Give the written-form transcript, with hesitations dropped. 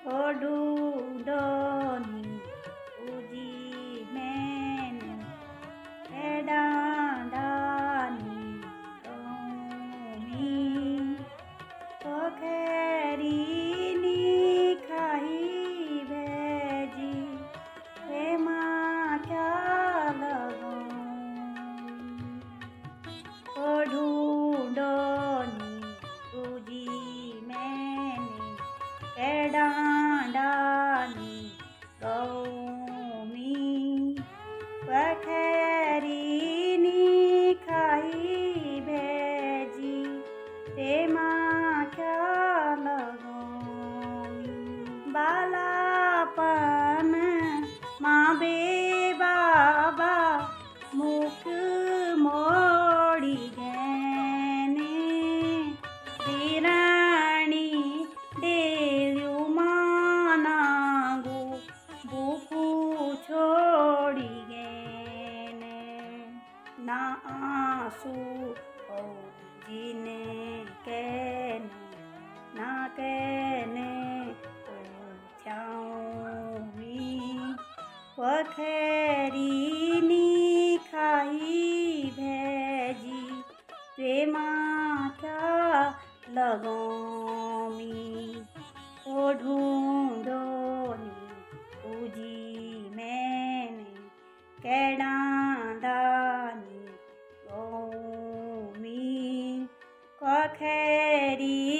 ढूंढोनी पूजी मैंने डांडानी गौमी पोखरीनी खाई भेजी एમાં क्या लगाऊं ढूंढोनी पूजी मैंने डांडानी गौमी पखेरीनी खाई भेजी તેમાં ક્યાં લગાવી બાલાપન માં બે બાબા મુખ મોડી ગેને દિરાણી દેવ્યું માનાગુ ભૂખું છોડી ગેને ના આંસુ જીને કેને ના કેને છાઉમી પખેરીની ખાઈ ભેજી તેમાં ક્યાં લગામી ઢૂંઢોની પૂજી મેને કેડાંડાની પખેરી